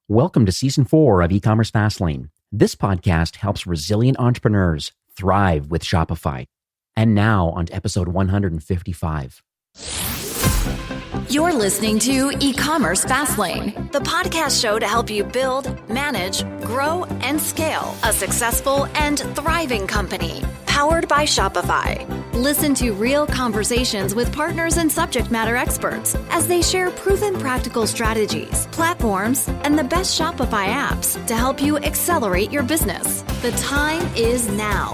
Welcome to Season 4 of E-commerce Fastlane. This podcast helps resilient entrepreneurs thrive with Shopify. And now on to episode 155. You're listening to E-commerce Fastlane, the podcast show to help you build, manage, grow, and scale a successful and thriving company, powered by Shopify. Listen to real conversations with partners and subject matter experts as they share proven practical strategies, platforms, and the best Shopify apps to help you accelerate your business. The time is now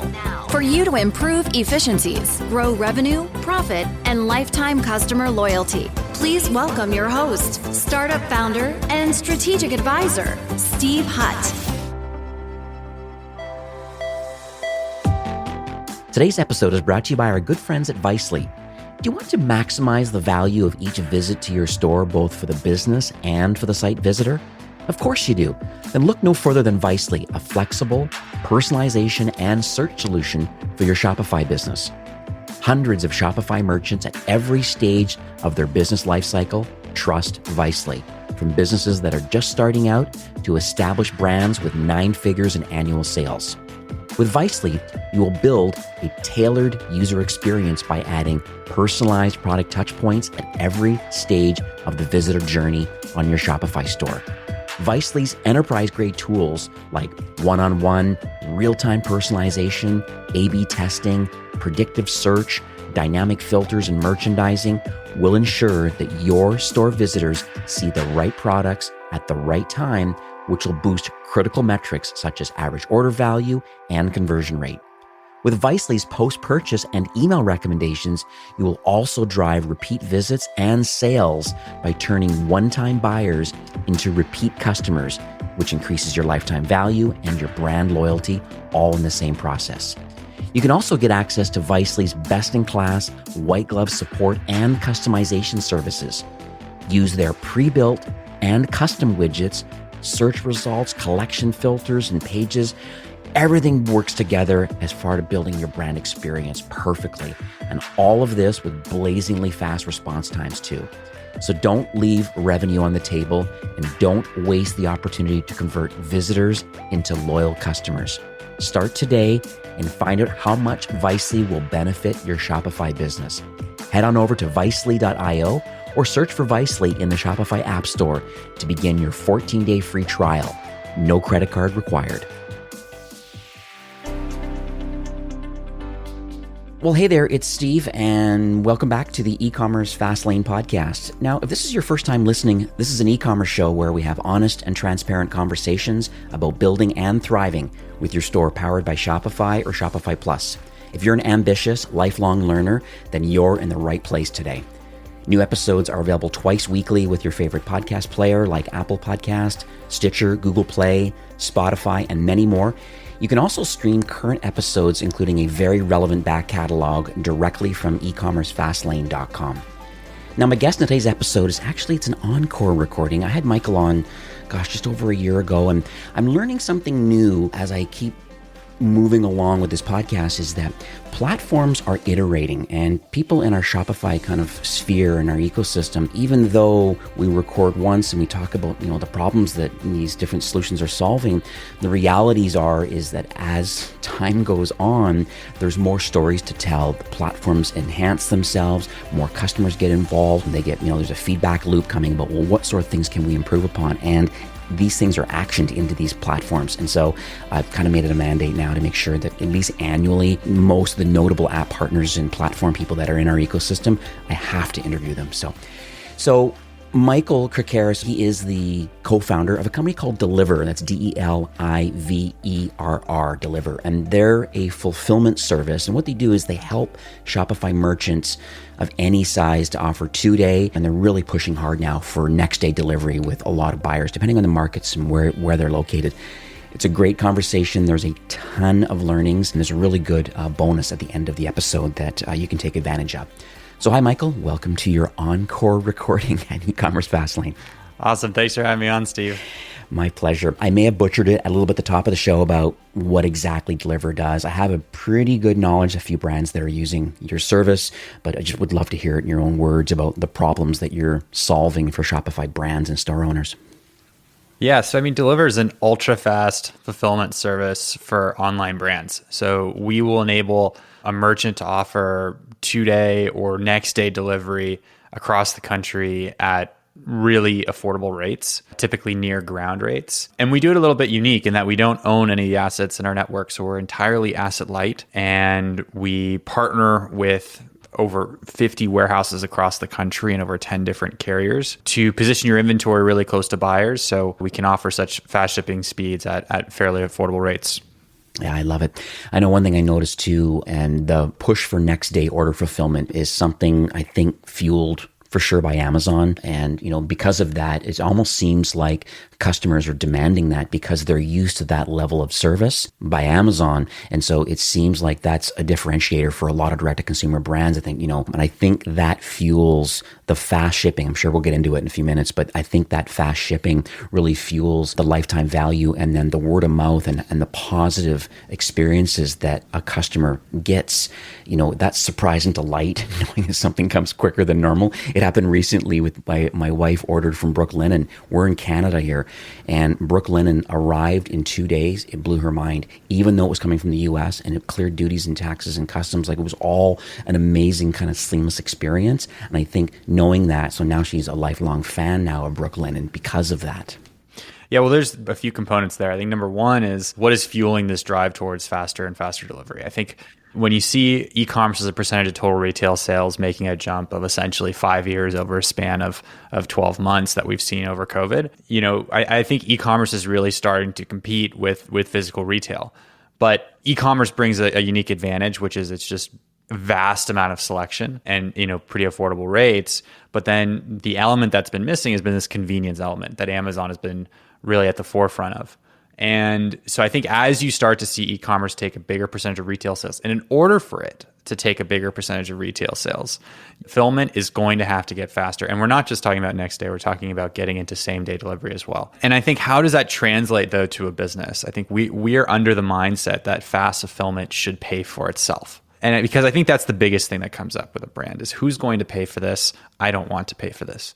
for you to improve efficiencies, grow revenue, profit, and lifetime customer loyalty. Please welcome your host, startup founder, and strategic advisor, Steve Hutt. Today's episode is brought to you by our good friends at Visely. Do you want to maximize the value of each visit to your store, both for the business and for the site visitor? Of course you do. Then look no further than Visely, a flexible personalization and search solution for your Shopify business. Hundreds of Shopify merchants at every stage of their business lifecycle trust Visely, from businesses that are just starting out to established brands with 9 figures in annual sales. With Visely, you will build a tailored user experience by adding personalized product touchpoints at every stage of the visitor journey on your Shopify store. Visely's enterprise-grade tools like one-on-one, real-time personalization, A/B testing, predictive search, dynamic filters, and merchandising will ensure that your store visitors see the right products at the right time, which will boost critical metrics such as average order value and conversion rate. With Visely's post-purchase and email recommendations, you will also drive repeat visits and sales by turning one-time buyers into repeat customers, which increases your lifetime value and your brand loyalty all in the same process. You can also get access to Visely's best-in-class white glove support and customization services. Use their pre-built and custom widgets, search results, collection filters, and pages. Everything works together as far as building your brand experience perfectly. And all of this with blazingly fast response times too. So don't leave revenue on the table and don't waste the opportunity to convert visitors into loyal customers. Start today and find out how much Visely will benefit your Shopify business. Head on over to Visely.io or search for Visely in the Shopify App Store to begin your 14-day free trial. No credit card required. Well, hey there, it's Steve, and welcome back to the E-commerce Fastlane podcast. Now, if this is your first time listening, this is an e-commerce show where we have honest and transparent conversations about building and thriving with your store powered by Shopify or Shopify Plus. If you're an ambitious, lifelong learner, then you're in the right place today. New episodes are available twice weekly with your favorite podcast player like Apple Podcast, Stitcher, Google Play, Spotify, and many more. You can also stream current episodes, including a very relevant back catalog, directly from ecommercefastlane.com. Now, my guest in today's episode it's an encore recording. I had Michael on, just over a year ago, and I'm learning something new as I keep moving along with this podcast, is that platforms are iterating, and people in our Shopify kind of sphere and our ecosystem, even though we record once and we talk about, the problems that these different solutions are solving, the realities is that as time goes on, there's more stories to tell. The platforms enhance themselves, more customers get involved, and they get, there's a feedback loop coming about, well, what sort of things can we improve upon? And these things are actioned into these platforms. And so I've kind of made it a mandate now to make sure that at least annually, most of the notable app partners and platform people that are in our ecosystem, I have to interview them. So Michael Krikaris, he is the co-founder of a company called Deliverr. That's Deliverr, Deliverr. And they're a fulfillment service. And what they do is they help Shopify merchants of any size to offer 2-day, and they're really pushing hard now for next day delivery with a lot of buyers, depending on the markets and where they're located. It's a great conversation. There's a ton of learnings, and there's a really good bonus at the end of the episode that you can take advantage of. So hi, Michael. Welcome to your encore recording at E-commerce Fastlane. Awesome. Thanks for having me on, Steve. My pleasure. I may have butchered it a little bit at the top of the show about what exactly Deliverr does. I have a pretty good knowledge of a few brands that are using your service, but I just would love to hear it in your own words about the problems that you're solving for Shopify brands and store owners. Yeah, so I mean, Deliverr is an ultra fast fulfillment service for online brands. So we will enable a merchant to offer 2-day or next day delivery across the country at really affordable rates, typically near ground rates. And we do it a little bit unique in that we don't own any of the assets in our network. So we're entirely asset light, and we partner with over 50 warehouses across the country and over 10 different carriers to position your inventory really close to buyers, so we can offer such fast shipping speeds at fairly affordable rates. Yeah, I love it. I know one thing I noticed too, and the push for next day order fulfillment is something I think fueled for sure by Amazon. And, because of that, it almost seems like customers are demanding that because they're used to that level of service by Amazon. And so it seems like that's a differentiator for a lot of direct-to-consumer brands, I think, and I think that fuels the fast shipping. I'm sure we'll get into it in a few minutes, but I think that fast shipping really fuels the lifetime value, and then the word of mouth and the positive experiences that a customer gets. That surprise and delight, knowing that something comes quicker than normal. It happened recently with my wife ordered from Brook Linen. We're in Canada here, and Brook Linen arrived in 2 days. It blew her mind, even though it was coming from the US and it cleared duties and taxes and customs. Like, it was all an amazing kind of seamless experience. And I think knowing that, so now she's a lifelong fan now of Brook Linen because of that. Yeah, well, there's a few components there. I think number one is what is fueling this drive towards faster and faster delivery. I think when you see e-commerce as a percentage of total retail sales making a jump of essentially 5 years over a span of 12 months that we've seen over COVID, I think e-commerce is really starting to compete with physical retail. But e-commerce brings a unique advantage, which is it's just a vast amount of selection and pretty affordable rates. But then the element that's been missing has been this convenience element that Amazon has been really at the forefront of. And so I think as you start to see e-commerce take a bigger percentage of retail sales, and in order for it to take a bigger percentage of retail sales, fulfillment is going to have to get faster. And we're not just talking about next day, we're talking about getting into same day delivery as well. And I think, how does that translate though to a business? I think we are under the mindset that fast fulfillment should pay for itself. And because I think that's the biggest thing that comes up with a brand is, who's going to pay for this? I don't want to pay for this.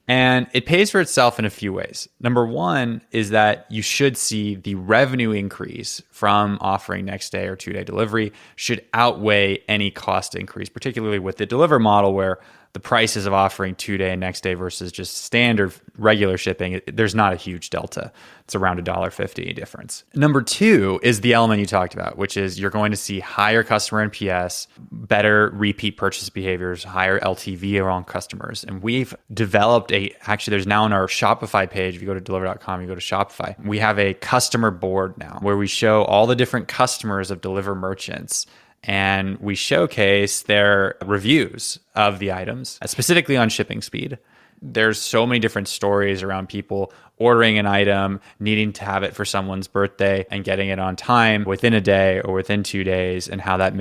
And it pays for itself in a few ways. Number one is that you should see the revenue increase from offering next day or 2-day delivery should outweigh any cost increase, particularly with the Deliverr model, where the prices of offering 2-day and next day versus just standard regular shipping, there's not a huge delta. It's around $1.50 difference. Number two is the element you talked about, which is you're going to see higher customer NPS, better repeat purchase behaviors, higher LTV around customers. And we've developed there's now on our Shopify page, if you go to deliverr.com, you go to Shopify, we have a customer board now where we show all the different customers of Deliverr merchants, and we showcase their reviews of the items, specifically on shipping speed. There's so many different stories around people ordering an item, needing to have it for someone's birthday and getting it on time within a day or within 2 days, and how that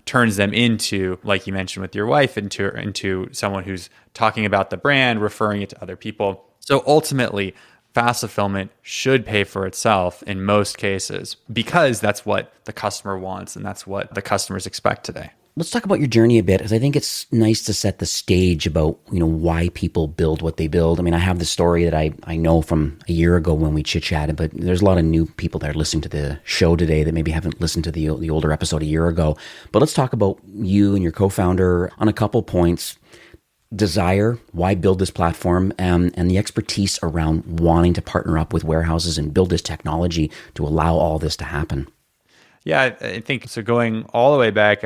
turns them into, like you mentioned with your wife, into someone who's talking about the brand, referring it to other people. So ultimately, fast fulfillment should pay for itself in most cases, because that's what the customer wants and that's what the customers expect today. Let's talk about your journey a bit, because I think it's nice to set the stage about, why people build what they build. I mean, I have the story that I know from a year ago when we chit-chatted, but there's a lot of new people that are listening to the show today that maybe haven't listened to the older episode a year ago. But let's talk about you and your co-founder on a couple points. Desire, why build this platform, and the expertise around wanting to partner up with warehouses and build this technology to allow all this to happen. Yeah, I think so. Going all the way back,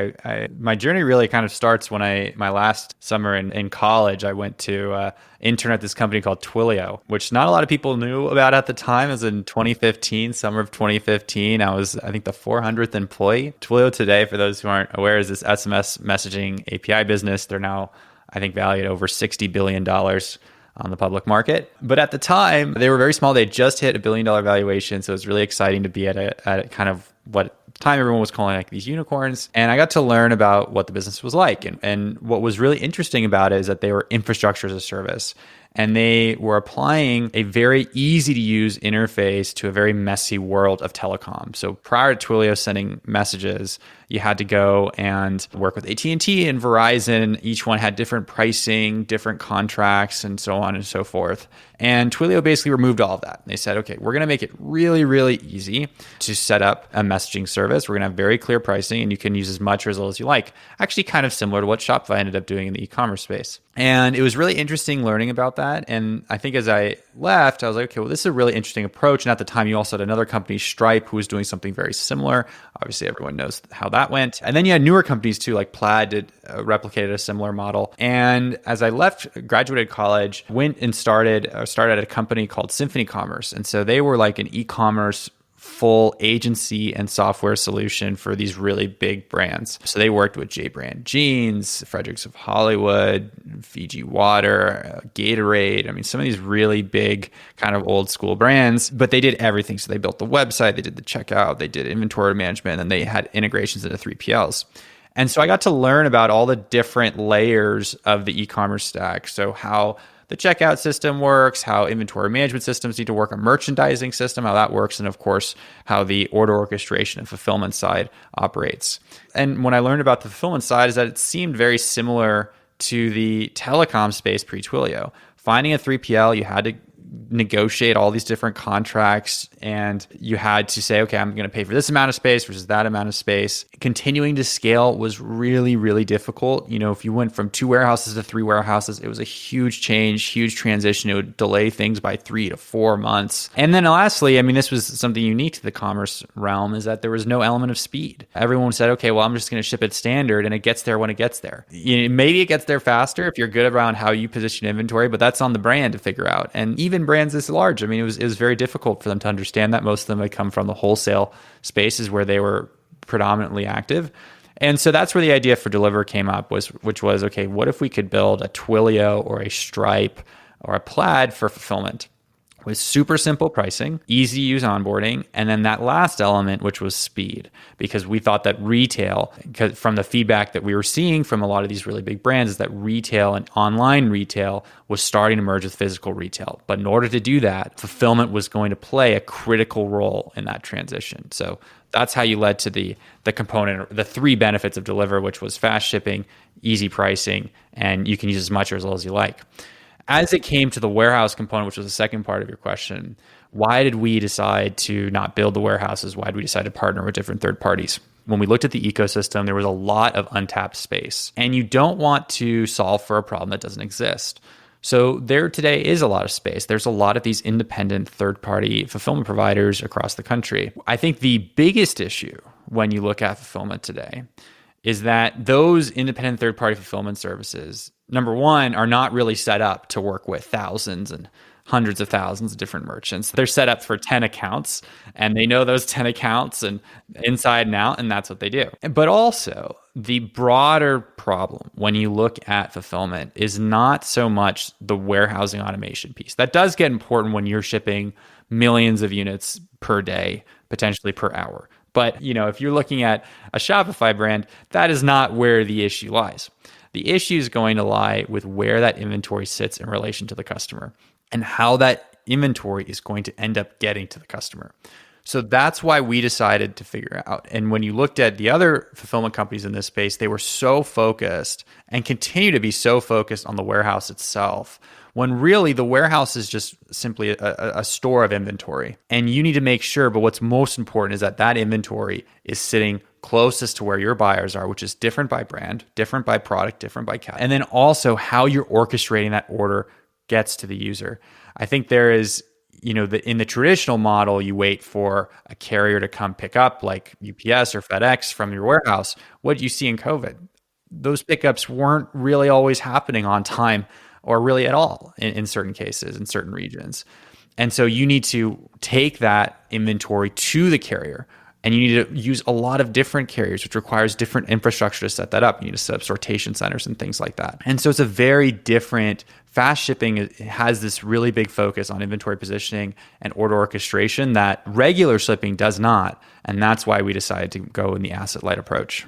my journey really kind of starts when my last summer in college, I went to intern at this company called Twilio, which not a lot of people knew about at the time. It was in 2015, summer of 2015. I was, I think, the 400th employee. Twilio today, for those who aren't aware, is this SMS messaging API business. They're now, I think, valued over $60 billion on the public market. But at the time, they were very small. They just hit $1 billion valuation. So it was really exciting to be at a kind of what at the time everyone was calling like these unicorns. And I got to learn about what the business was like. And what was really interesting about it is that they were infrastructure as a service. And they were applying a very easy to use interface to a very messy world of telecom. So prior to Twilio sending messages, you had to go and work with AT&T and Verizon. Each one had different pricing, different contracts, and so on and so forth. And Twilio basically removed all of that. They said, okay, we're going to make it really, really easy to set up a messaging service. We're going to have very clear pricing, and you can use as much or as little as you like. Actually, kind of similar to what Shopify ended up doing in the e-commerce space. And it was really interesting learning about that. And I think as I left, I was like, okay, well, this is a really interesting approach. And at the time, you also had another company, Stripe, who was doing something very similar. Obviously, everyone knows how that went. And then you had newer companies too, like Plaid did replicated a similar model. And as I left, graduated college, went and started at a company called Symphony Commerce. And so they were like an e-commerce full agency and software solution for these really big brands. So they worked with J Brand Jeans, Fredericks of Hollywood, Fiji Water, Gatorade. I mean, some of these really big kind of old school brands, but they did everything. So they built the website, they did the checkout, they did inventory management, and they had integrations into 3PLs. And so I got to learn about all the different layers of the e-commerce stack. So how the checkout system works, how inventory management systems need to work, a merchandising system, how that works, and of course, how the order orchestration and fulfillment side operates. And when I learned about the fulfillment side is that it seemed very similar to the telecom space pre-Twilio. Finding a 3PL, you had to negotiate all these different contracts, and you had to say, okay, I'm going to pay for this amount of space versus that amount of space. Continuing to scale was really, really difficult. You know, if you went from 2 warehouses to 3 warehouses, it was a huge change, huge transition. It would delay things by 3 to 4 months. And then lastly, I mean, this was something unique to the commerce realm, is that there was no element of speed. Everyone said, okay, well, I'm just going to ship it standard, and it gets there when it gets there. You know, maybe it gets there faster if you're good around how you position inventory, but that's on the brand to figure out. And even brands this large, I mean, it was very difficult for them to understand that. Most of them had come from the wholesale spaces where they were predominantly active. And so that's where the idea for Deliverr came up, which was, okay, what if we could build a Twilio or a Stripe or a Plaid for fulfillment with super simple pricing, easy to use onboarding, and then that last element, which was speed, because we thought that retail, from the feedback that we were seeing from a lot of these really big brands, is that retail and online retail was starting to merge with physical retail. But in order to do that, fulfillment was going to play a critical role in that transition. So that's how you led to the component, the 3 benefits of Deliverr, which was fast shipping, easy pricing, and you can use as much or as little as you like. As it came to the warehouse component, which was the second part of your question, why did we decide to not build the warehouses? Why did we decide to partner with different third parties? When we looked at the ecosystem, there was a lot of untapped space, and you don't want to solve for a problem that doesn't exist. So there today is a lot of space. There's a lot of these independent third-party fulfillment providers across the country. I think the biggest issue when you look at fulfillment today is that those independent third-party fulfillment services, number one, are not really set up to work with thousands and hundreds of thousands of different merchants. They're set up for 10 accounts, and they know those 10 accounts and inside and out, and that's what they do. But also, the broader problem when you look at fulfillment is not so much the warehousing automation piece. That does get important when you're shipping millions of units per day, potentially per hour. But, you know, if you're looking at a Shopify brand, that is not where the issue lies. The issue is going to lie with where that inventory sits in relation to the customer and how that inventory is going to end up getting to the customer. So that's why we decided to figure out. And when you looked at the other fulfillment companies in this space, they were so focused and continue to be so focused on the warehouse itself, when really the warehouse is just simply a store of inventory. And you need to make sure, but what's most important is that that inventory is sitting closest to where your buyers are, which is different by brand, different by product, different by category. And then also how you're orchestrating that order gets to the user. I think there is, you know, in the traditional model, you wait for a carrier to come pick up, like UPS or FedEx, from your warehouse. What you see in COVID, those pickups weren't really always happening on time or really at all in certain cases, in certain regions. And so you need to take that inventory to the carrier, and you need to use a lot of different carriers, which requires different infrastructure to set that up. You need to set up sortation centers and things like that. And so it's a very different. Fast shipping has this really big focus on inventory positioning and order orchestration that regular shipping does not. And that's why we decided to go in the asset-light approach.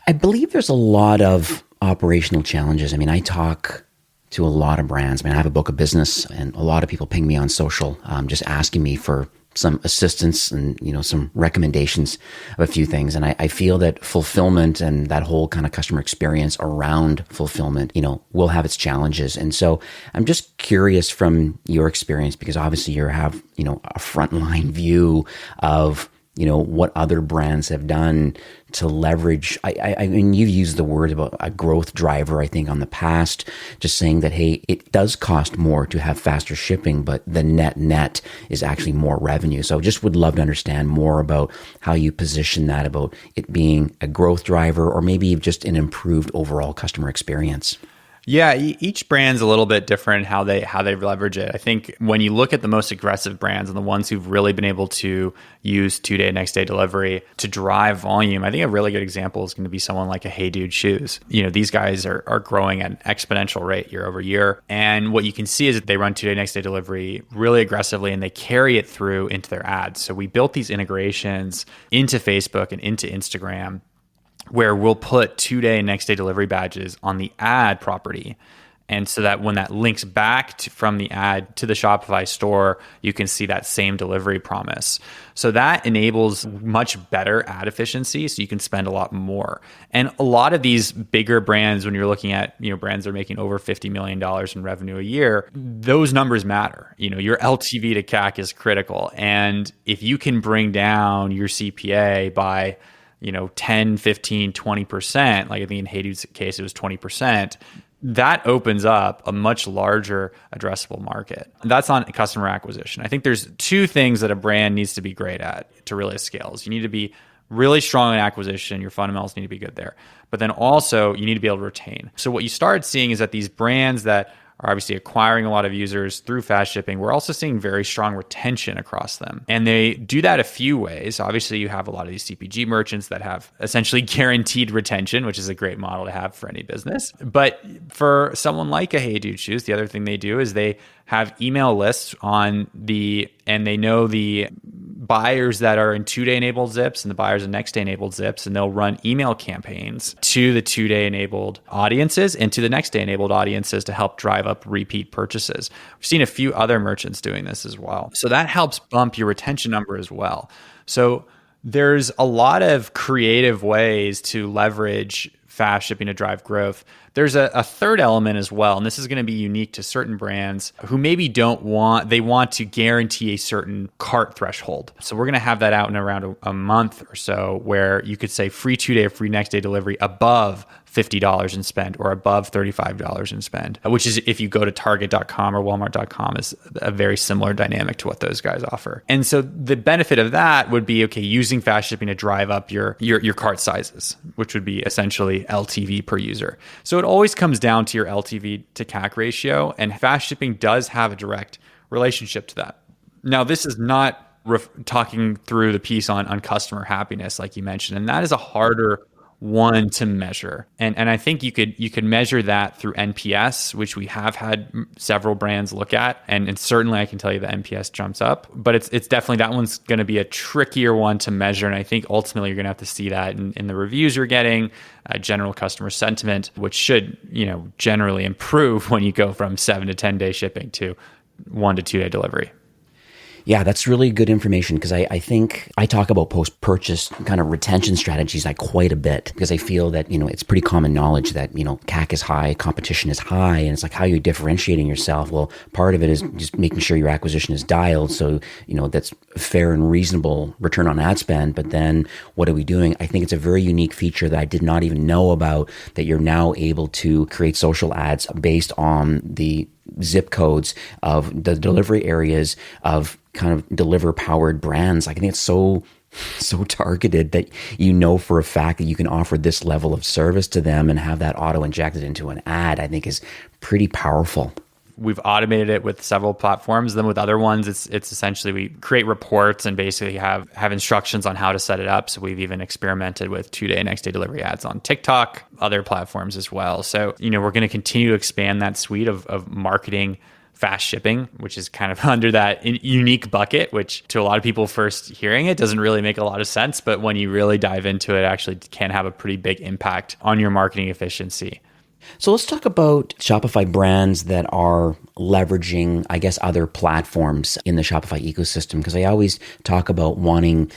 I believe there's a lot of operational challenges. I mean, I talk to a lot of brands. I mean, I have a book of business, and a lot of people ping me on social just asking me for some assistance and, some recommendations of a few things. And I feel that fulfillment and that whole kind of customer experience around fulfillment, will have its challenges. And so I'm just curious from your experience, because obviously you have, a frontline view of, what other brands have done to leverage. I mean, you've used the word about a growth driver, I think, on the past, just saying that, hey, it does cost more to have faster shipping, but the net is actually more revenue. So just would love to understand more about how you position that, about it being a growth driver or maybe just an improved overall customer experience. Yeah, each brand's a little bit different how they leverage it. I think when you look at the most aggressive brands and the ones who've really been able to use 2-day, next day delivery to drive volume, I think a really good example is going to be someone like a Hey Dude Shoes. These guys are growing at an exponential rate year over year. And what you can see is that they run 2-day, next day delivery really aggressively and they carry it through into their ads. So we built these integrations into Facebook and into Instagram, where we'll put 2-day and next day delivery badges on the ad property. And so that when that links back from the ad to the Shopify store, you can see that same delivery promise. So that enables much better ad efficiency. So you can spend a lot more. And a lot of these bigger brands, when you're looking at, brands that are making over $50 million in revenue a year, those numbers matter. Your LTV to CAC is critical. And if you can bring down your CPA by 10, 15, 20%, like I think in Hey Dude's case, it was 20%, that opens up a much larger addressable market. That's on customer acquisition. I think there's two things that a brand needs to be great at to really scale. You need to be really strong in acquisition. Your fundamentals need to be good there. But then also you need to be able to retain. So what you start seeing is that these brands that are obviously acquiring a lot of users through fast shipping, we're also seeing very strong retention across them. And they do that a few ways. Obviously, you have a lot of these CPG merchants that have essentially guaranteed retention, which is a great model to have for any business. But for someone like a Hey Dude Shoes, the other thing they do is they have email lists and they know the buyers that are in 2-day enabled zips and the buyers in next day enabled zips, and they'll run email campaigns to the 2-day enabled audiences and to the next day enabled audiences to help drive up repeat purchases. We've seen a few other merchants doing this as well. So that helps bump your retention number as well. So there's a lot of creative ways to leverage fast shipping to drive growth. There's a third element as well, and this is going to be unique to certain brands who maybe they want to guarantee a certain cart threshold. So we're going to have that out in around a month or so, where you could say free 2-day or free next day delivery above $50 in spend or above $35 in spend, which is, if you go to Target.com or Walmart.com, is a very similar dynamic to what those guys offer. And so the benefit of that would be, using fast shipping to drive up your cart sizes, which would be essentially LTV per user. So it always comes down to your LTV to CAC ratio, and fast shipping does have a direct relationship to that. Now, this is not talking through the piece on customer happiness, like you mentioned, and that is a harder one to measure. And I think you could measure that through NPS, which we have had several brands look at. And certainly I can tell you the NPS jumps up, but it's definitely, that one's going to be a trickier one to measure. And I think ultimately you're going to have to see that in the reviews you're getting, general customer sentiment, which should, generally improve when you go from 7 to 10 day shipping to 1 to 2 day delivery. Yeah, that's really good information, because I think I talk about post-purchase kind of retention strategies quite a bit, because I feel that, it's pretty common knowledge that, CAC is high, competition is high, and it's how you're differentiating yourself. Well, part of it is just making sure your acquisition is dialed, so, that's fair and reasonable return on ad spend. But then what are we doing? I think it's a very unique feature that I did not even know about, that you're now able to create social ads based on the zip codes of the delivery areas of kind of Deliverr powered brands. I think it's so targeted that for a fact that you can offer this level of service to them and have that auto injected into an ad, I think is pretty powerful. We've automated it with several platforms. Then with other ones, it's essentially we create reports and basically have instructions on how to set it up. So we've even experimented with 2-day, next day delivery ads on TikTok, other platforms as well. So, we're going to continue to expand that suite of marketing fast shipping, which is kind of under that unique bucket, which to a lot of people first hearing it doesn't really make a lot of sense. But when you really dive into it, actually can have a pretty big impact on your marketing efficiency. So let's talk about Shopify brands that are leveraging, I guess, other platforms in the Shopify ecosystem. Because I always talk about wanting,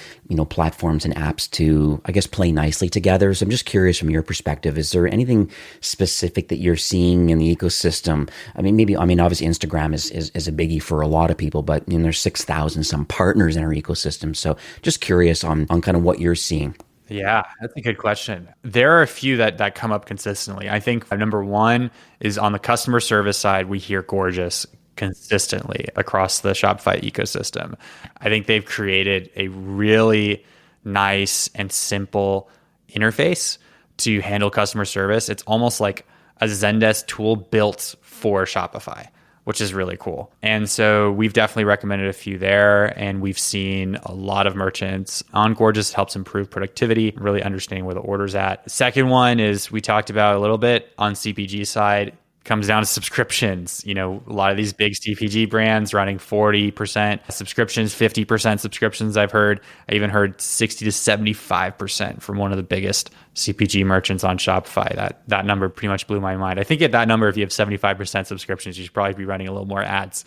platforms and apps to, I guess, play nicely together. So I'm just curious from your perspective, is there anything specific that you're seeing in the ecosystem? Obviously Instagram is a biggie for a lot of people, but there's 6,000 some partners in our ecosystem. So just curious on kind of what you're seeing. Yeah, that's a good question. There are a few that come up consistently. I think number one is on the customer service side, we hear gorgeous consistently across the Shopify ecosystem. I think they've created a really nice and simple interface to handle customer service. It's almost like a Zendesk tool built for Shopify, which is really cool. And so we've definitely recommended a few there, and we've seen a lot of merchants on Gorgeous. Helps improve productivity, really understanding where the order's at. The second one is we talked about a little bit on CPG side, comes down to subscriptions. A lot of these big CPG brands running 40% subscriptions, 50% subscriptions. I even heard 60 to 75% from one of the biggest CPG merchants on Shopify. That number pretty much blew my mind. I think at that number, if you have 75% subscriptions, you should probably be running a little more ads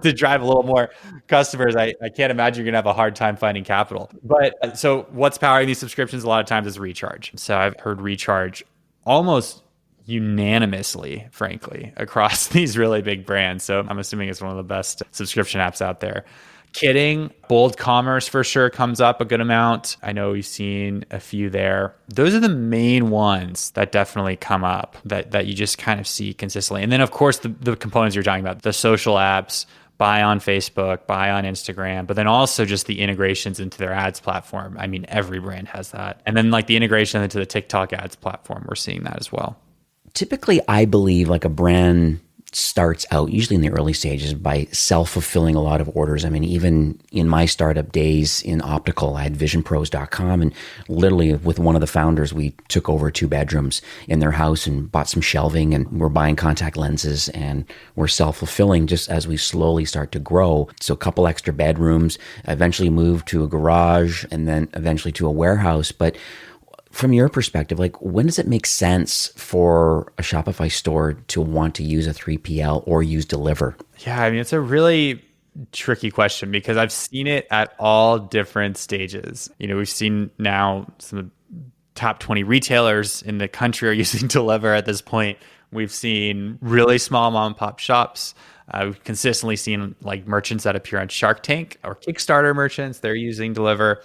to drive a little more customers. I can't imagine you're going to have a hard time finding capital. But so what's powering these subscriptions a lot of times is recharge. So I've heard recharge almost unanimously, frankly, across these really big brands. So I'm assuming it's one of the best subscription apps out there. Kidding. Bold commerce for sure comes up a good amount. I know we've seen a few there. Those are the main ones that definitely come up that you just kind of see consistently. And then, of course, the components you're talking about, the social apps, buy on Facebook, buy on Instagram, but then also just the integrations into their ads platform. I mean, every brand has that. And then like the integration into the TikTok ads platform, we're seeing that as well. Typically, I believe like a brand starts out, usually in the early stages, by self-fulfilling a lot of orders. I mean, even in my startup days in optical, I had visionpros.com, and literally with one of the founders, we took over 2 bedrooms in their house and bought some shelving, and we're buying contact lenses, and we're self-fulfilling just as we slowly start to grow. So a couple extra bedrooms, eventually moved to a garage, and then eventually to a warehouse. But from your perspective, like when does it make sense for a Shopify store to want to use a 3PL or use Deliverr? Yeah, I mean, it's a really tricky question because I've seen it at all different stages. We've seen now some of the top 20 retailers in the country are using Deliverr at this point. We've seen really small mom and pop shops. We've consistently seen like merchants that appear on Shark Tank or Kickstarter merchants, they're using Deliverr.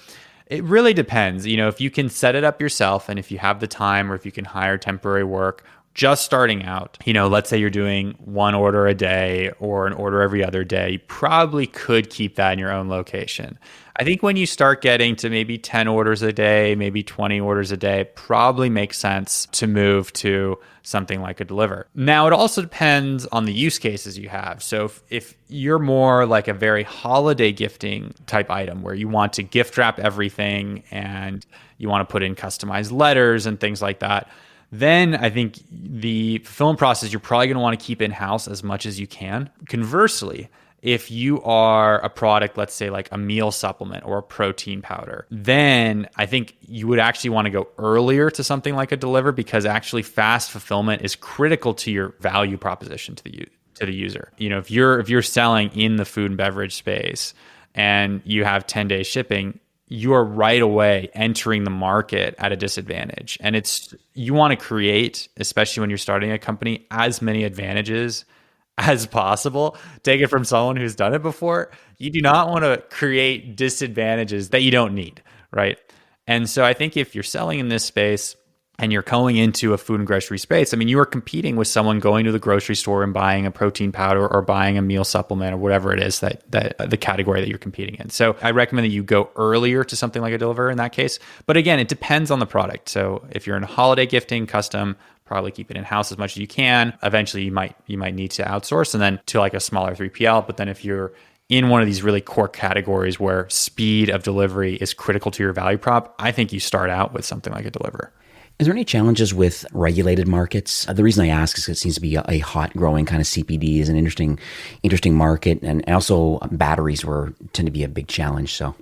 It really depends. If you can set it up yourself and if you have the time or if you can hire temporary work, just starting out, let's say you're doing 1 order a day or an order every other day, you probably could keep that in your own location. I think when you start getting to maybe 10 orders a day, maybe 20 orders a day, it probably makes sense to move to something like a Deliverr. Now, it also depends on the use cases you have. So if you're more like a very holiday gifting type item where you want to gift wrap everything and you want to put in customized letters and things like that, then I think the fulfillment process, you're probably going to want to keep in-house as much as you can. Conversely, if you are a product, let's say like a meal supplement or a protein powder, then I think you would actually want to go earlier to something like a Deliverr because actually fast fulfillment is critical to your value proposition to the user. If you're selling in the food and beverage space and you have 10-day shipping, you are right away entering the market at a disadvantage. And you want to create, especially when you're starting a company, as many advantages as possible. Take it from someone who's done it before. You do not want to create disadvantages that you don't need, right? And so I think if you're selling in this space and you're going into a food and grocery space, I mean, you are competing with someone going to the grocery store and buying a protein powder or buying a meal supplement or whatever it is that the category that you're competing in. So I recommend that you go earlier to something like a Deliverr in that case. But again, it depends on the product. So if you're in holiday gifting, custom, probably keep it in-house as much as you can. Eventually, you might need to outsource and then to like a smaller 3PL. But then if you're in one of these really core categories where speed of delivery is critical to your value prop, I think you start out with something like a Deliverr. Is there any challenges with regulated markets? The reason I ask is it seems to be a hot growing kind of CPD is an interesting market. And also batteries tend to be a big challenge. So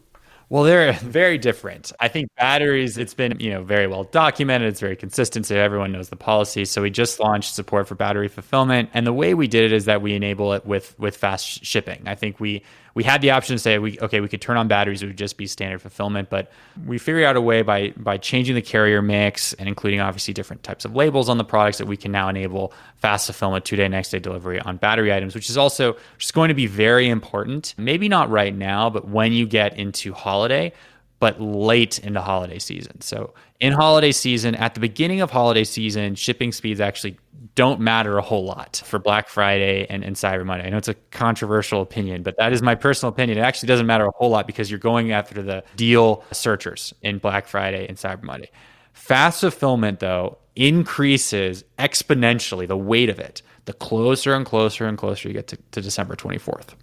Well, they're very different. I think batteries, it's been, very well documented. It's very consistent. So everyone knows the policy. So we just launched support for battery fulfillment. And the way we did it is that we enable it with fast shipping. I think we had the option to say, we could turn on batteries. It would just be standard fulfillment. But we figured out a way by changing the carrier mix and including obviously different types of labels on the products that we can now enable fast fulfillment, 2-day, next day delivery on battery items, which is also just going to be very important. Maybe not right now, but when you get into holiday, but late into holiday season. So in holiday season, at the beginning of holiday season, shipping speeds actually don't matter a whole lot for Black Friday and Cyber Monday. I know it's a controversial opinion, but that is my personal opinion. It actually doesn't matter a whole lot because you're going after the deal searchers in Black Friday and Cyber Monday. Fast fulfillment, though, increases exponentially the weight of it the closer and closer and closer you get to December 24th.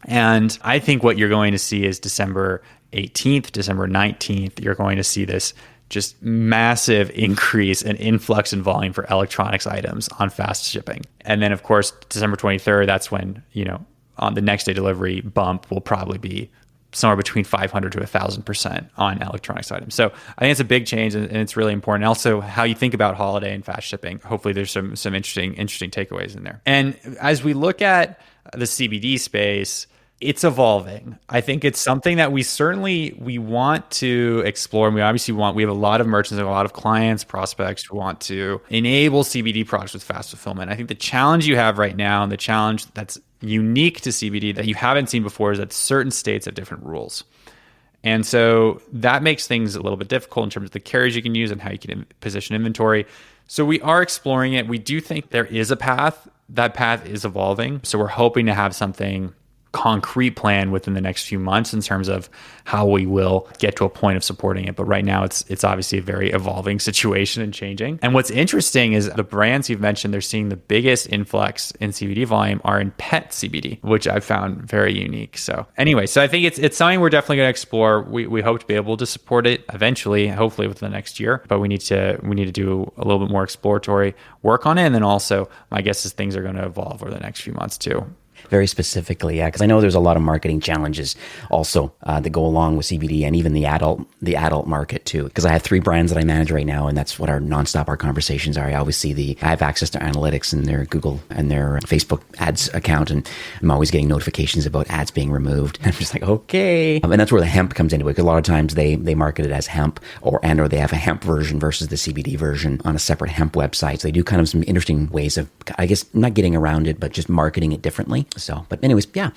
And I think what you're going to see is December 18th, December 19th, you're going to see this just massive increase and influx in volume for electronics items on fast shipping. And then, of course, December 23rd, that's when, on the next day delivery bump will probably be somewhere between 500 to 1,000% on electronics items. So I think it's a big change and it's really important. Also, how you think about holiday and fast shipping. Hopefully there's some interesting takeaways in there. And as we look at the CBD space, it's evolving. I think it's something that we want to explore. And we have a lot of merchants and a lot of clients, prospects who want to enable CBD products with fast fulfillment. I think the challenge you have right now and the challenge that's unique to CBD that you haven't seen before is that certain states have different rules. And so that makes things a little bit difficult in terms of the carriers you can use and how you can position inventory. So we are exploring it. We do think there is a path. That path is evolving. So we're hoping to have something concrete plan within the next few months in terms of how we will get to a point of supporting it. But right now it's obviously a very evolving situation and changing. And what's interesting is the brands you've mentioned, they're seeing the biggest influx in CBD volume are in pet CBD, which I've found very unique. So anyway, so I think it's something we're definitely going to explore. We hope to be able to support it eventually, hopefully within the next year, but we need to do a little bit more exploratory work on it. And then also my guess is things are going to evolve over the next few months too. Very specifically, yeah, because I know there's a lot of marketing challenges also that go along with CBD and even the adult market too. Because I have 3 brands that I manage right now, and that's what our conversations are. I always see I have access to analytics in their Google and their Facebook ads account, and I'm always getting notifications about ads being removed. And I'm just like, okay, and that's where the hemp comes into it. Because a lot of times they market it as hemp, or they have a hemp version versus the CBD version on a separate hemp website. So they do kind of some interesting ways of, I guess, not getting around it, but just marketing it differently. So, but anyways, yeah.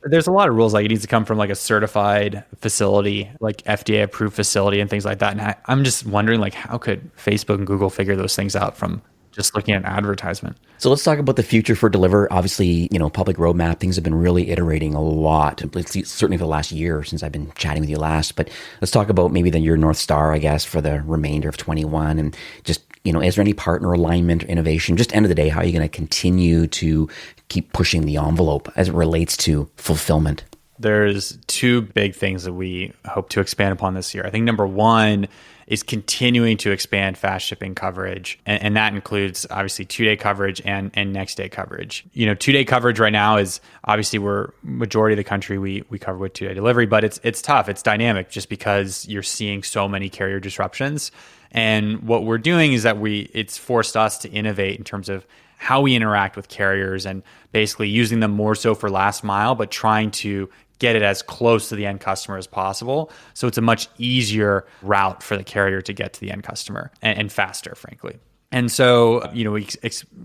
There's a lot of rules, like it needs to come from like a certified facility, like FDA approved facility and things like that. And I'm just wondering, like, how could Facebook and Google figure those things out from just looking at an advertisement? So let's talk about the future for Deliverr. Obviously, public roadmap, things have been really iterating a lot, certainly for the last year since I've been chatting with you last. But let's talk about maybe your North Star, I guess, for the remainder of 21 and just, is there any partner alignment or innovation? Just end of the day, how are you going to continue to keep pushing the envelope as it relates to fulfillment? There's 2 big things that we hope to expand upon this year. I think number 1 is continuing to expand fast shipping coverage. And that includes obviously 2-day coverage and next day coverage. 2-day coverage right now is obviously we're majority of the country we cover with 2-day delivery, but it's tough. It's dynamic just because you're seeing so many carrier disruptions. And what we're doing is that it's forced us to innovate in terms of how we interact with carriers and basically using them more so for last mile, but trying to get it as close to the end customer as possible. So it's a much easier route for the carrier to get to the end customer and faster, frankly. And so, we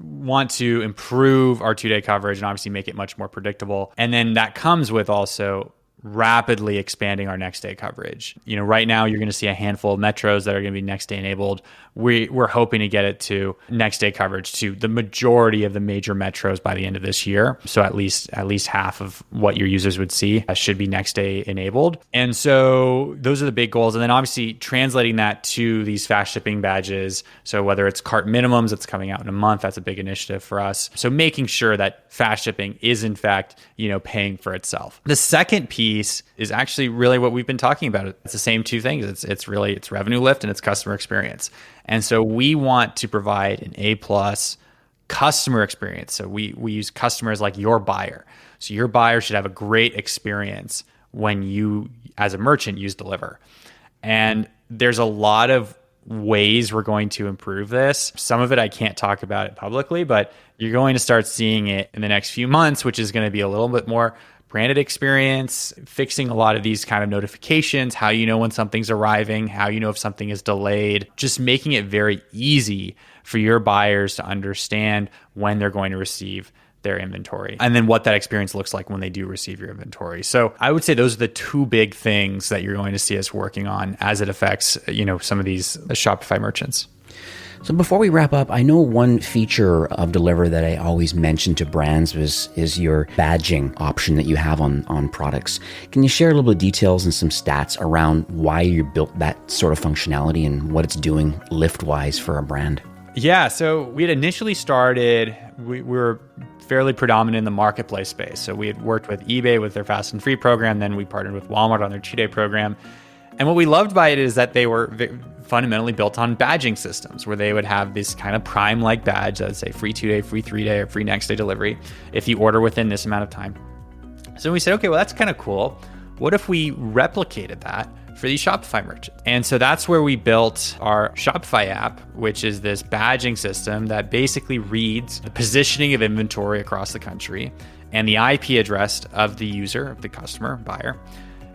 want to improve our 2-day coverage and obviously make it much more predictable. And then that comes with also rapidly expanding our next day coverage. Right now you're going to see a handful of metros that are going to be next day enabled. We're hoping to get it to next day coverage to the majority of the major metros by the end of this year. So at least half of what your users would see should be next day enabled. And so those are the big goals. And then obviously translating that to these fast shipping badges. So whether it's cart minimums that's coming out in a month, that's a big initiative for us. So making sure that fast shipping is in fact, paying for itself. The second piece is actually really what we've been talking about. It's the same 2 things. It's revenue lift and it's customer experience. And so we want to provide an A+ customer experience. So we use customers like your buyer. So your buyer should have a great experience when you, as a merchant, use Deliverr. And there's a lot of ways we're going to improve this. Some of it I can't talk about it publicly, but you're going to start seeing it in the next few months, which is going to be a little bit more branded experience, fixing a lot of these kind of notifications, how you know when something's arriving, how you know if something is delayed, just making it very easy for your buyers to understand when they're going to receive their inventory, and then what that experience looks like when they do receive your inventory. So I would say those are the two big things that you're going to see us working on as it affects, some of these Shopify merchants. So before we wrap up, I know one feature of Deliverr that I always mention to brands is your badging option that you have on products. Can you share a little bit of details and some stats around why you built that sort of functionality and what it's doing lift-wise for a brand? Yeah, so we had initially started, we were fairly predominant in the marketplace space. So we had worked with eBay with their Fast and Free program, then we partnered with Walmart on their 2-day program. And what we loved by it is that they were fundamentally built on badging systems where they would have this kind of Prime-like badge that would say free 2-day, free 3-day, or free next day delivery if you order within this amount of time. So we said, okay, well, that's kind of cool. What if we replicated that for these Shopify merchants? And so that's where we built our Shopify app, which is this badging system that basically reads the positioning of inventory across the country and the IP address of the user, of the customer, buyer,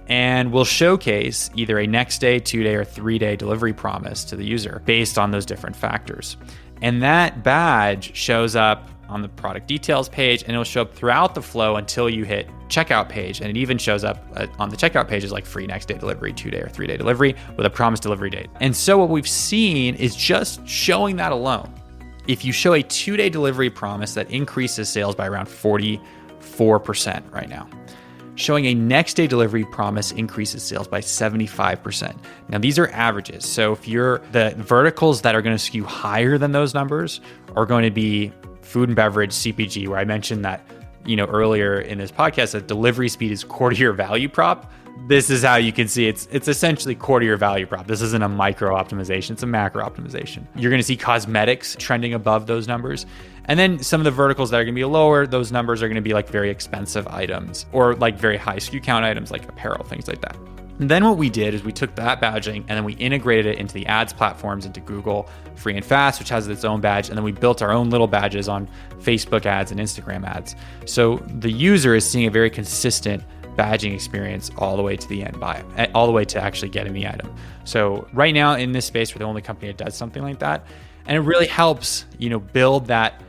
and will showcase either a next day, 2-day, or 3-day delivery promise to the user based on those different factors. And that badge shows up on the product details page, and it'll show up throughout the flow until you hit checkout page. And it even shows up on the checkout pages like free next day delivery, 2-day or 3-day delivery with a promised delivery date. And so what we've seen is just showing that alone. If you show a 2-day delivery promise, that increases sales by around 44% right now. Showing a next day delivery promise increases sales by 75%. Now, these are averages. So if the verticals that are going to skew higher than those numbers are going to be food and beverage, CPG, where I mentioned that, earlier in this podcast, that delivery speed is core to your value prop. This is how you can see it's essentially core to your value prop. This isn't a micro optimization, it's a macro optimization. You're going to see cosmetics trending above those numbers. And then some of the verticals that are going to be lower, those numbers are going to be like very expensive items or like very high SKU count items like apparel, things like that. And then what we did is we took that badging and then we integrated it into the ads platforms, into Google Free and Fast, which has its own badge. And then we built our own little badges on Facebook ads and Instagram ads. So the user is seeing a very consistent badging experience all the way to the end all the way to actually getting the item. So right now in this space, we're the only company that does something like that. And it really helps, build that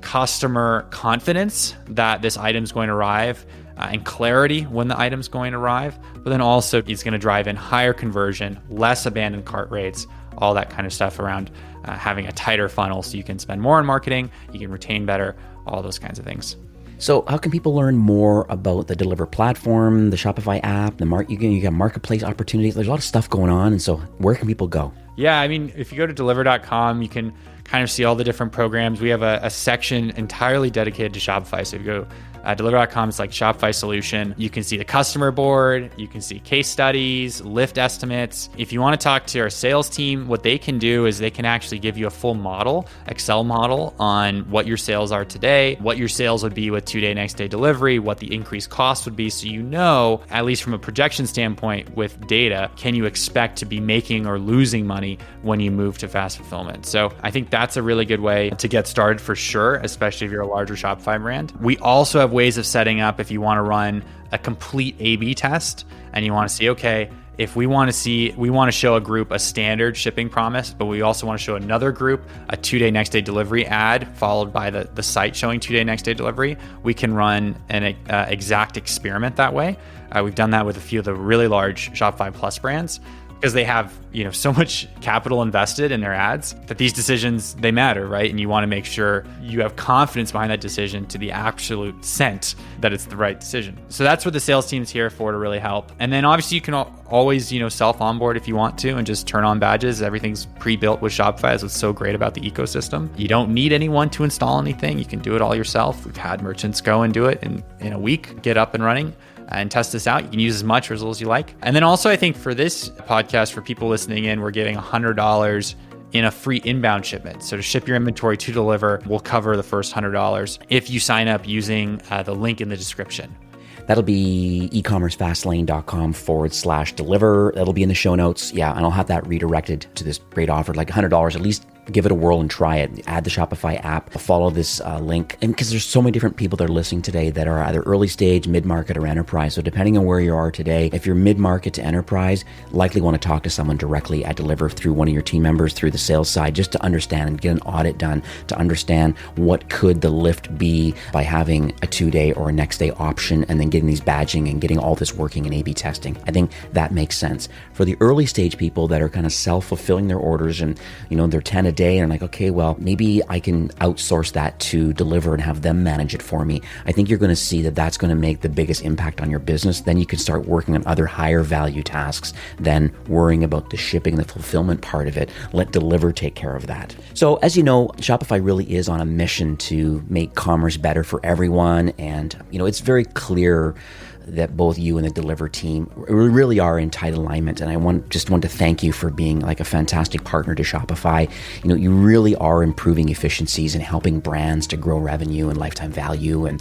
customer confidence that this item's going to arrive and clarity when the item's going to arrive. But then also it's going to drive in higher conversion, less abandoned cart rates, all that kind of stuff around having a tighter funnel so you can spend more on marketing, you can retain better, all those kinds of things. So how can people learn more about the Deliverr platform, the Shopify app, you got marketplace opportunities? There's a lot of stuff going on. And so where can people go? Yeah, if you go to deliverr.com, you can kind of see all the different programs. We have a section entirely dedicated to Shopify. So if you go Deliverr.com, it's like Shopify solution. You can see the customer board, you can see case studies, lift estimates. If you want to talk to our sales team, what they can do is they can actually give you a full model, Excel model on what your sales are today, what your sales would be with 2-day, next day delivery, what the increased cost would be. So at least from a projection standpoint with data, can you expect to be making or losing money when you move to fast fulfillment? So I think that's a really good way to get started for sure, especially if you're a larger Shopify brand. We also have ways of setting up if you want to run a complete A/B test and you want to see, okay, if we want to show a group a standard shipping promise, but we also want to show another group a 2-day, next day delivery ad followed by the site showing 2-day, next day delivery, we can run an exact experiment that way. We've done that with a few of the really large Shopify Plus brands, because they have so much capital invested in their ads that these decisions, they matter, right? And you want to make sure you have confidence behind that decision to the absolute cent that it's the right decision. So that's what the sales team's here for, to really help. And then obviously you can always self-onboard if you want to and just turn on badges. Everything's pre-built with Shopify. That's what's so great about the ecosystem. You don't need anyone to install anything. You can do it all yourself. We've had merchants go and do it in a week, get up and running and test this out. You can use as much or as little as you like. And then also, I think for this podcast, for people listening in, we're giving $100 in a free inbound shipment. So to ship your inventory to Deliverr, we'll cover the first $100 if you sign up using the link in the description. That'll be ecommercefastlane.com/Deliverr. That'll be in the show notes. Yeah, and I'll have that redirected to this great offer, like $100. At least give it a whirl and try it. Add the Shopify app, follow this link. And because there's so many different people that are listening today that are either early stage, mid-market, or enterprise. So depending on where you are today, if you're mid-market to enterprise, likely want to talk to someone directly at Deliverr through one of your team members, through the sales side, just to understand and get an audit done, to understand what could the lift be by having a 2-day or a next day option, and then getting these badging and getting all this working in A/B testing. I think that makes sense. For the early stage people that are kind of self-fulfilling their orders and, they're 10 a day, and like, okay, well, maybe I can outsource that to Deliverr and have them manage it for me. I think you're going to see that that's going to make the biggest impact on your business. Then you can start working on other higher value tasks than worrying about the shipping, the fulfillment part of it. Let Deliverr take care of that. So as you know, Shopify really is on a mission to make commerce better for everyone. And, it's very clear that both you and the Deliverr team really are in tight alignment. And I want to thank you for being like a fantastic partner to Shopify. You really are improving efficiencies and helping brands to grow revenue and lifetime value. And,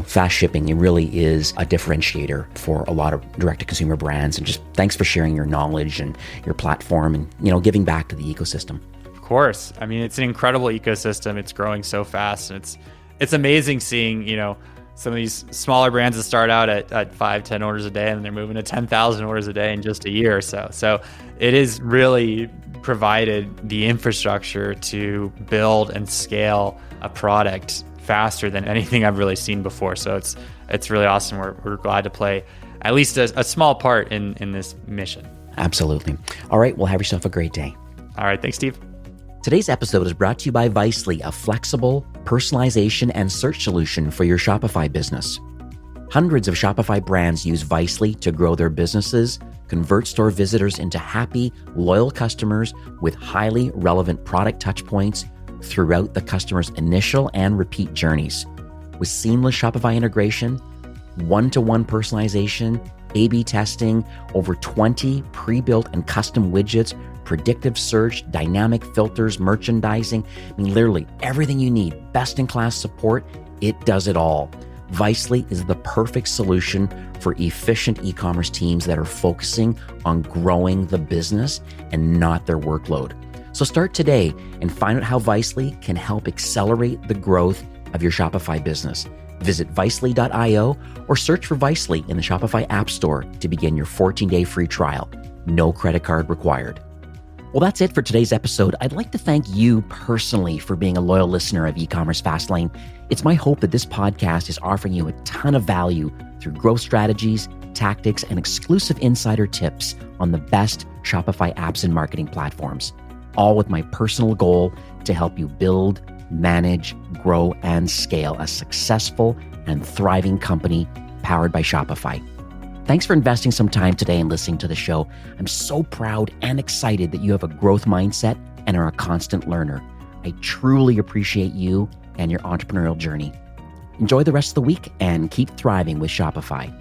fast shipping, it really is a differentiator for a lot of direct-to-consumer brands. And just thanks for sharing your knowledge and your platform and, giving back to the ecosystem. Of course. I mean, it's an incredible ecosystem. It's growing so fast. And it's amazing seeing, some of these smaller brands that start out at 5-10 orders a day, and they're moving to 10,000 orders a day in just a year or so. So it is really provided the infrastructure to build and scale a product faster than anything I've really seen before. So it's really awesome. We're glad to play at least a small part in this mission. Absolutely. All right. Well, have yourself a great day. All right. Thanks, Steve. Today's episode is brought to you by Visely, a flexible personalization and search solution for your Shopify business. Hundreds of Shopify brands use Visely to grow their businesses, convert store visitors into happy, loyal customers with highly relevant product touchpoints throughout the customer's initial and repeat journeys. With seamless Shopify integration, one-to-one personalization, A/B testing, over 20 pre-built and custom widgets, predictive search, dynamic filters, merchandising. Literally everything you need. Best-in-class support. It does it all. Visely is the perfect solution for efficient e-commerce teams that are focusing on growing the business and not their workload. So start today and find out how Visely can help accelerate the growth of your Shopify business. Visit Visely.io or search for Visely in the Shopify App Store to begin your 14-day free trial. No credit card required. Well, that's it for today's episode. I'd like to thank you personally for being a loyal listener of E-commerce Fastlane. It's my hope that this podcast is offering you a ton of value through growth strategies, tactics, and exclusive insider tips on the best Shopify apps and marketing platforms, all with my personal goal to help you build, manage, grow, and scale a successful and thriving company powered by Shopify. Thanks for investing some time today and listening to the show. I'm so proud and excited that you have a growth mindset and are a constant learner. I truly appreciate you and your entrepreneurial journey. Enjoy the rest of the week and keep thriving with Shopify.